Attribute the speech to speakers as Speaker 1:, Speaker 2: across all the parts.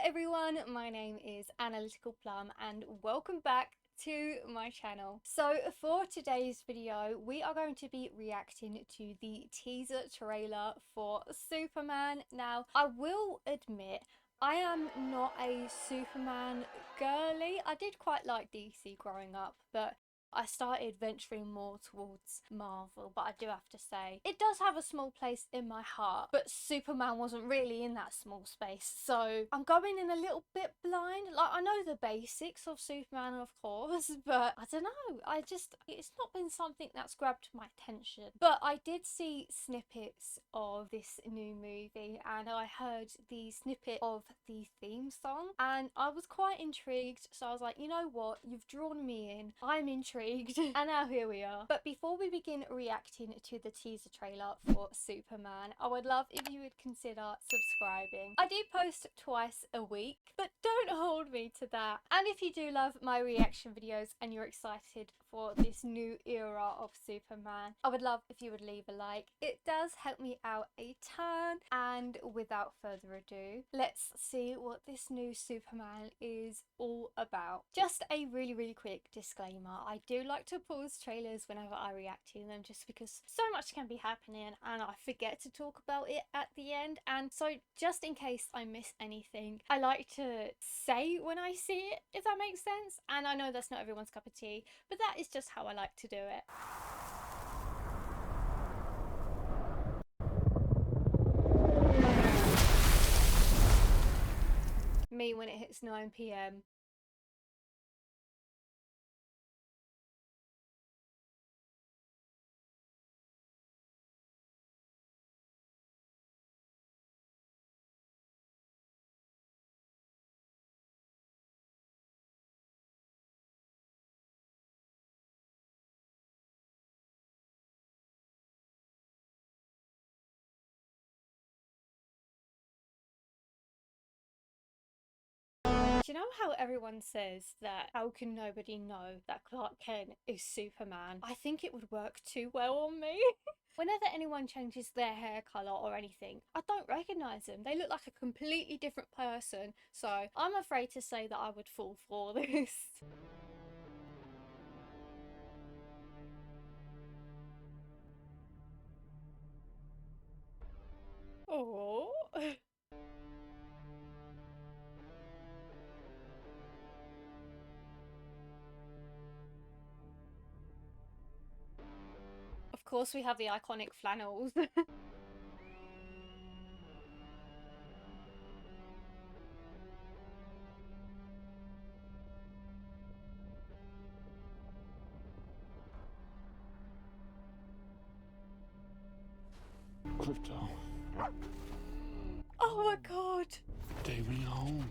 Speaker 1: everyone, my name is Analytical Plum and welcome back to my channel. So for today's video we are going to be reacting to the teaser trailer for Superman. Now I will admit I am not a Superman girly. I did quite like DC growing up, but I started venturing more towards Marvel, but I do have to say it does have a small place in my heart, but Superman wasn't really in that small space, so I'm going in a little bit blind. Like, I know the basics of Superman, of course, but I don't know, it's not been something that's grabbed my attention. But I did see snippets of this new movie and I heard the snippet of the theme song and I was quite intrigued, so I was like, you know what, you've drawn me in, I'm intrigued. And now here we are. But before we begin reacting to the teaser trailer for Superman, I would love if you would consider subscribing. I do post twice a week, but don't hold me to that. And if you do love my reaction videos and you're excited for this new era of Superman, I would love if you would leave a like. It does help me out a ton. And without further ado, let's see what this new Superman is all about. Just a really quick disclaimer, I do like to pause trailers whenever I react to them just because so much can be happening and I forget to talk about it at the end, and so just in case I miss anything I like to say when I see it, if that makes sense. And I know that's not everyone's cup of tea, but that is just how I like to do it. Me when it hits 9 PM. Do you know how everyone says that how can nobody know that Clark Kent is Superman? I think it would work too well on me. Whenever anyone changes their hair colour or anything, I don't recognise them. They look like a completely different person. So I'm afraid to say that I would fall for this. Oh. Of course we have the iconic flannels.
Speaker 2: Crypto.
Speaker 1: Oh my god.
Speaker 2: Take me home.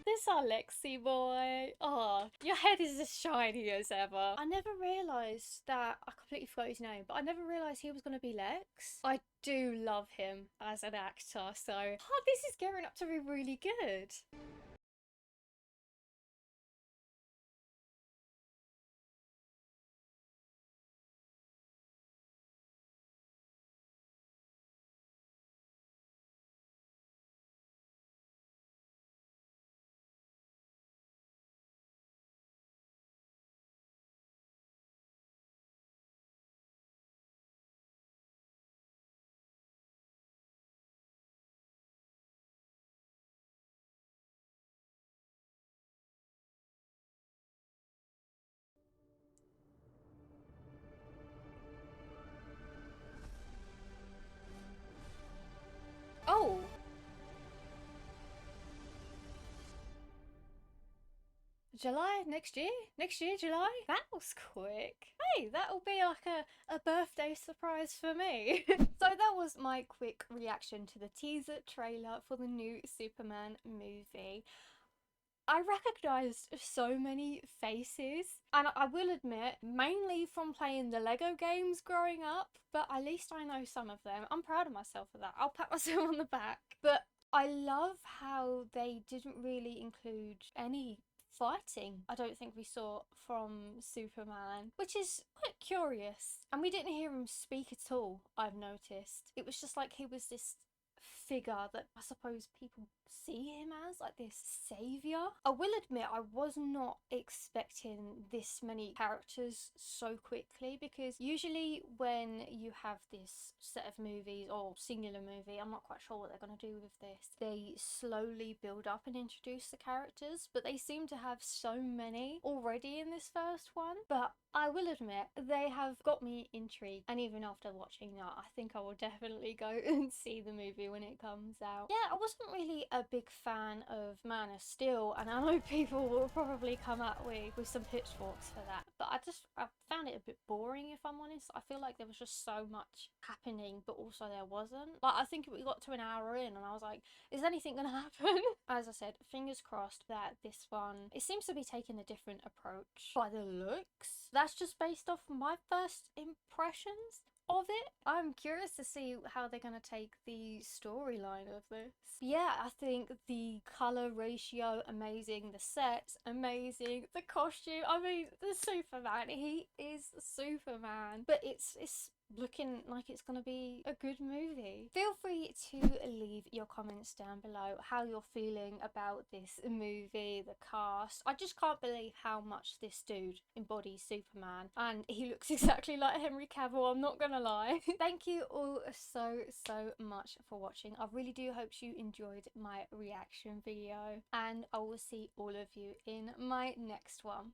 Speaker 1: This Alexi boy. Oh, your head is as shiny as ever. I never realised that, I completely forgot his name, but I never realised he was going to be Lex. I do love him as an actor, so this is gearing up to be really good. Oh, July next year? Next year, July? That was quick. Hey, that'll be like a birthday surprise for me. So that was my quick reaction to the teaser trailer for the new Superman movie. I recognised so many faces, and I will admit, mainly from playing the Lego games growing up, but at least I know some of them. I'm proud of myself for that. I'll pat myself on the back. But I love how they didn't really include any fighting I don't think we saw from Superman, which is quite curious. And we didn't hear him speak at all, I've noticed. It was just like he was this figure that I suppose people see him as, like this savior. I will admit I was not expecting this many characters so quickly, because usually when you have this set of movies or singular movie, I'm not quite sure what they're going to do with this, they slowly build up and introduce the characters, but they seem to have so many already in this first one. But I will admit they have got me intrigued, and even after watching that, I think I will definitely go and see the movie when it comes out. Yeah, I wasn't really a big fan of Man of Steel, and I know people will probably come at me with some pitchforks for that, but I found it a bit boring, if I'm honest. I feel like there was just so much happening, but also there wasn't. Like, I think we got to an hour in and I was like, is anything gonna happen? As I said, fingers crossed that this one, it seems to be taking a different approach by the looks. That's just based off my first impressions of it. I'm curious to see how they're going to take the storyline of this. Yeah, I think the color ratio amazing, the sets amazing, the costume, I mean, the Superman, he is Superman, but it's looking like it's gonna be a good movie. Feel free to leave your comments down below how you're feeling about this movie, the cast. I just can't believe how much this dude embodies Superman, and he looks exactly like Henry Cavill, I'm not gonna lie. Thank you all so much for watching. I really do hope you enjoyed my reaction video, and I will see all of you in my next one.